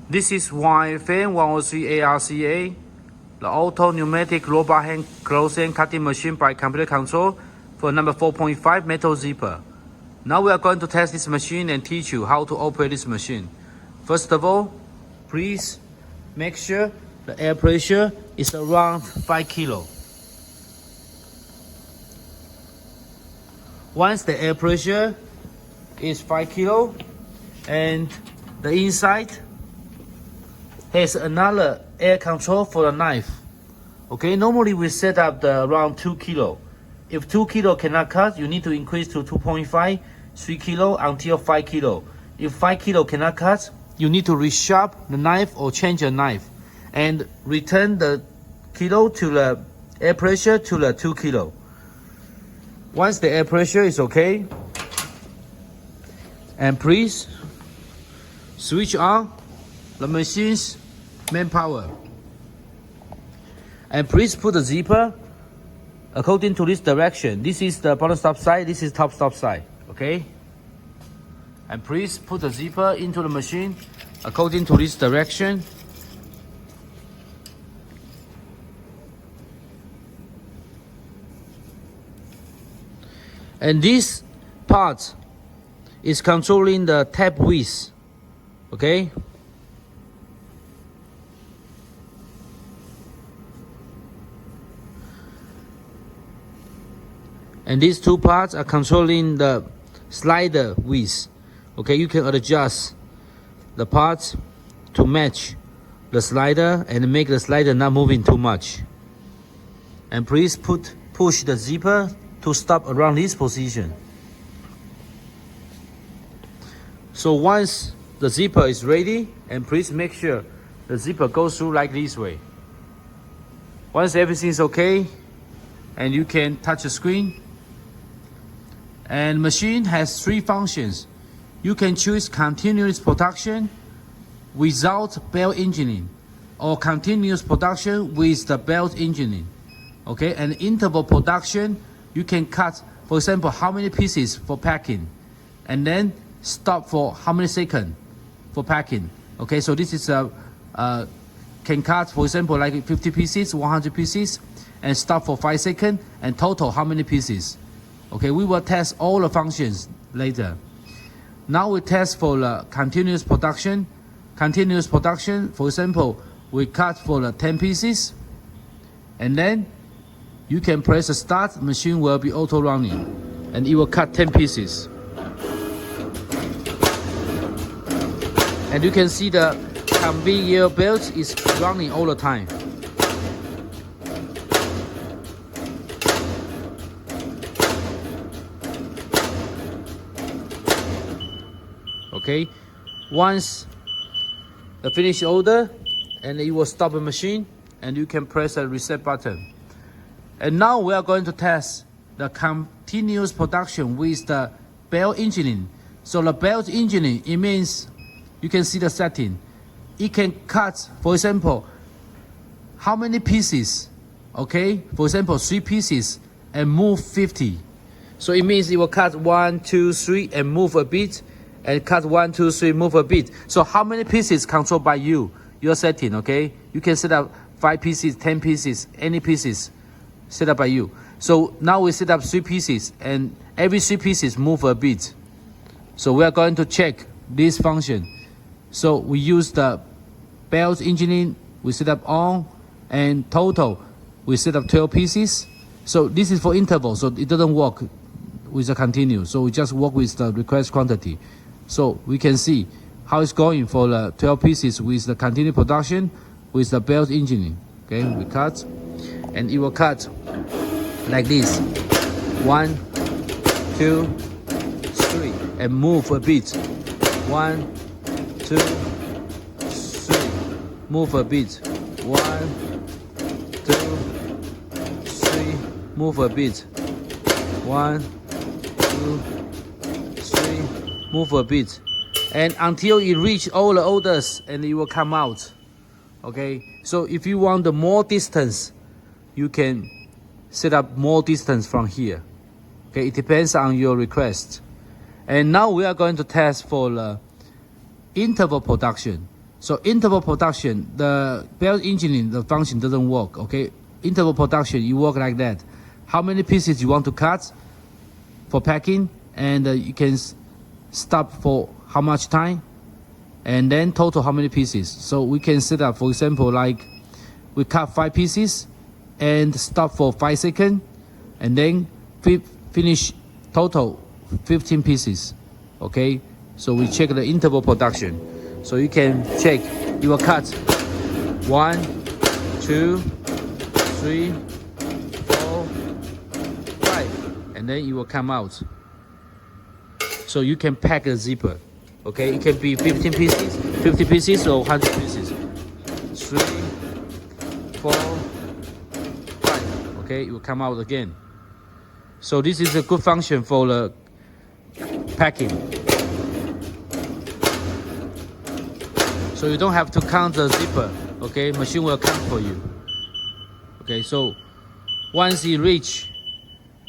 This is YFM-103ARCA, the auto pneumatic robot hand closing cutting machine by computer control for number 4.5 metal zipper. Now we are going to test this machine and teach you how to operate this machine. First of all, please make sure the air pressure is around 5 kilo. Once the air pressure is 5 kilo and the inside has another air control for the knife. Okay, normally we set up the around 2 kilo. If 2 kilo cannot cut, you need to increase to 2.5, 3 kilo until 5 kilo. If 5 kilo cannot cut, you need to resharp the knife or change the knife and return the kilo to the air pressure to the 2 kilo. Once the air pressure is okay, and please switch on the machine's main power. And please put the zipper according to this direction. This is the bottom stop side, this is top stop side, okay? And please put the zipper into the machine according to this direction. And this part is controlling the tap width, okay? And these two parts are controlling the slider width. Okay, you can adjust the parts to match the slider and make the slider not moving too much. And please push the zipper to stop around this position. So once the zipper is ready, and please make sure the zipper goes through like this way. Once everything is okay, and you can touch the screen. And machine has 3 functions. You can choose continuous production without belt engineering, or continuous production with the belt engineering. Okay, and interval production, you can cut, for example, how many pieces for packing, and then stop for how many seconds for packing. Okay, so this is can cut, for example, like 50 pieces, 100 pieces, and stop for 5 seconds, and total how many pieces. Okay, we will test all the functions later. Now we test for the continuous production. Continuous production, for example, we cut for the 10 pieces, and then you can press the start, machine will be auto running, and it will cut 10 pieces. And you can see the conveyor belt is running all the time. Okay, once the finished order, and it will stop the machine, and you can press the reset button. And now we are going to test the continuous production with the belt engineering. So the belt engineering, it means you can see the setting. It can cut, for example, how many pieces, okay? For example, 3 pieces and move 50. So it means it will cut 1, 2, 3 and move a bit, and cut 1, 2, 3, move a bit. So how many pieces controlled by you, your setting, okay? You can set up 5 pieces, 10 pieces, any pieces set up by you. So now we set up 3 pieces, and every 3 pieces move a bit. So we are going to check this function. So we use the belt engineering, we set up on, and total, we set up 12 pieces. So this is for interval, so it doesn't work with the continuous. So we just work with the request quantity. So we can see how it's going for the 12 pieces with the continuous production with the belt engineering. Okay, we cut, and it will cut like this. 1, 2, 3, and move a bit. 1, 2, 3, move a bit. 1, 2, 3, move a bit. 1, 2, 3, move a bit, and until it reach all the orders, and it will come out. Okay, so if you want the more distance, you can set up more distance from here. Okay, it depends on your request. And now we are going to test for the interval production. So interval production, the belt engineering, the function doesn't work, okay? Interval production, you work like that. How many pieces you want to cut for packing, and you can stop for how much time, and then total how many pieces. So we can set up, for example, like we cut 5 pieces and stop for 5 seconds, and then finish total 15 pieces, okay? So we check the interval production. So you can check, you will cut 1, 2, 3, 4, 5, and then you will come out. So you can pack a zipper, okay? It can be 15 pieces, 50 pieces, or 100 pieces. 3, 4, 5, okay? It will come out again. So this is a good function for the packing. So you don't have to count the zipper, okay? Machine will count for you. Okay, so once you reach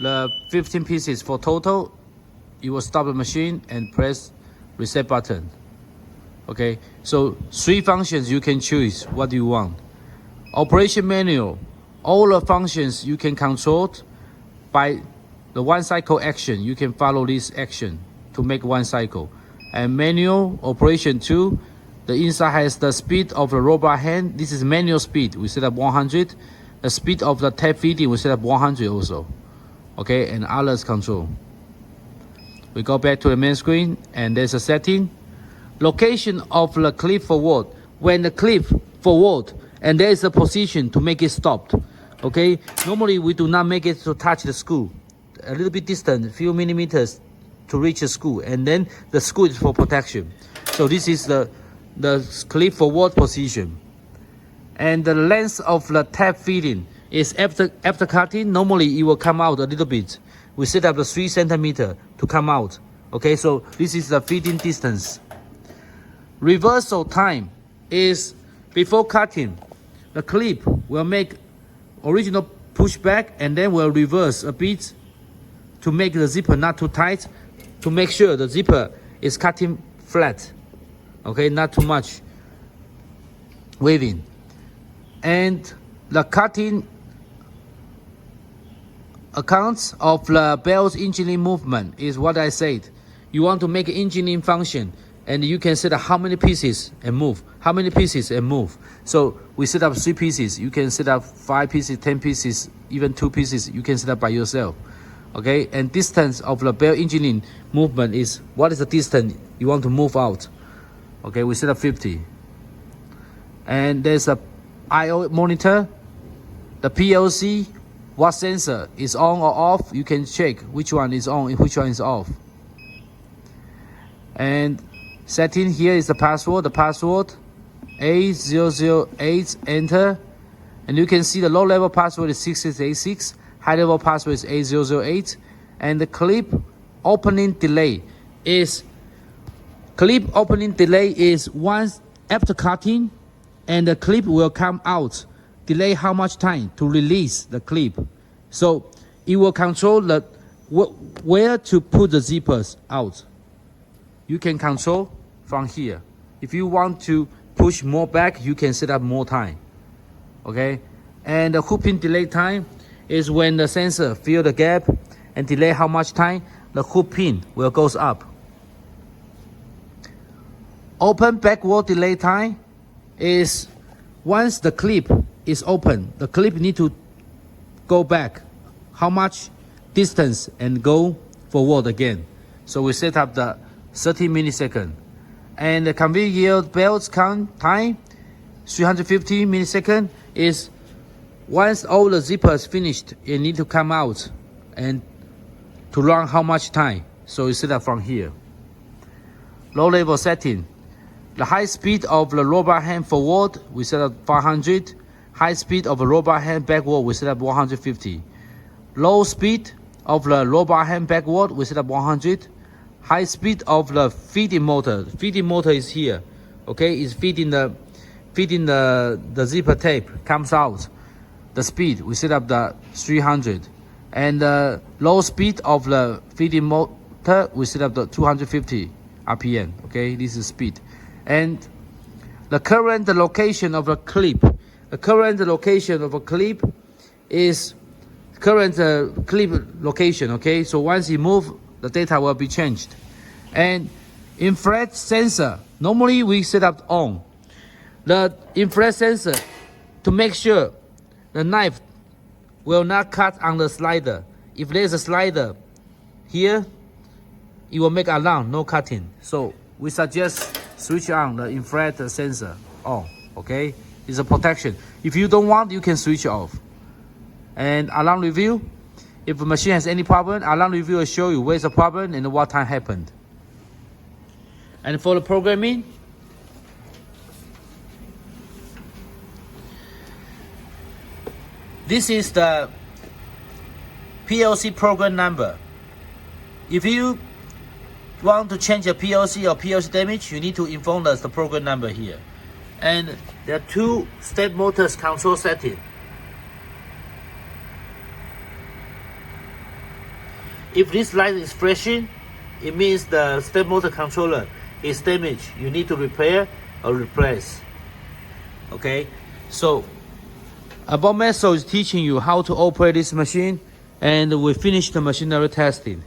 the 15 pieces for total, you will stop the machine and press reset button. Okay, so 3 functions you can choose what you want. Operation manual, all the functions you can control by the 1 cycle action. You can follow this action to make 1 cycle. And manual operation 2, the inside has the speed of the robot hand. This is manual speed. We set up 100. The speed of the tap feeding we set up 100 also. Okay, and others control. We go back to the main screen, and there's a setting. Location of the clip forward. When the clip forward, and there is a position to make it stopped. Okay, normally we do not make it to touch the screw. A little bit distant, a few millimeters to reach the screw, and then the screw is for protection. So this is the clip forward position. And the length of the tap feeding is after cutting, normally it will come out a little bit. We set up the 3 centimeter to come out. Okay, so this is the feeding distance. Reversal time is before cutting, the clip will make original push back, and then will reverse a bit to make the zipper not too tight, to make sure the zipper is cutting flat. Okay, not too much waving. And the cutting accounts of the belt engineering movement is what I said. You want to make an engineering function, and you can set up how many pieces and move, how many pieces and move. So we set up 3 pieces. You can set up 5 pieces, 10 pieces, even 2 pieces. You can set up by yourself. Okay, and distance of the belt engineering movement is, what is the distance you want to move out? Okay, we set up 50. And there's a I/O monitor, the PLC, what sensor is on or off. You can check which one is on and which one is off. And setting here is the password. The password A008, enter. And you can see the low level password is 6686, high level password is A008. And the clip opening delay is once after cutting, and the clip will come out. Delay how much time to release the clip. So it will control the where to put the zippers out. You can control from here. If you want to push more back, you can set up more time. Okay, and the hooping delay time is when the sensor feel the gap and delay how much time, the hoop pin will goes up. Open backward delay time is once the clip is open, the clip need to go back how much distance and go forward again. So we set up the 30 milliseconds. And the conveyor belt count time 350 milliseconds is once all the zippers finished, it need to come out and to run how much time. So we set up from here. Low level setting. The high speed of the robot hand forward, we set up 500. High speed of the robot hand backward, we set up 150. Low speed of the robot hand backward, we set up 100. High speed of the feeding motor. Feeding motor is here. Okay, it's feeding the zipper tape comes out. The speed, we set up the 300. And the low speed of the feeding motor, we set up the 250 RPM. Okay, this is speed. And the current location of a clip. The current location of a clip is current clip location, okay? So once you move, the data will be changed. And infrared sensor, normally we set up on. The infrared sensor, to make sure the knife will not cut on the slider. If there's a slider here, it will make alarm, no cutting. So we suggest switch on the infrared sensor on, okay? It's a protection. If you don't want, you can switch off. And alarm review, if the machine has any problem, alarm review will show you where's the problem and what time happened. And for the programming, this is the PLC program number. If you want to change a PLC or PLC damage, you need to inform us the program number here. And there are 2 step motors control settings. If this light is flashing, it means the step motor controller is damaged. You need to repair or replace. Okay, so Bob Meso is teaching you how to operate this machine, and we finished the machinery testing.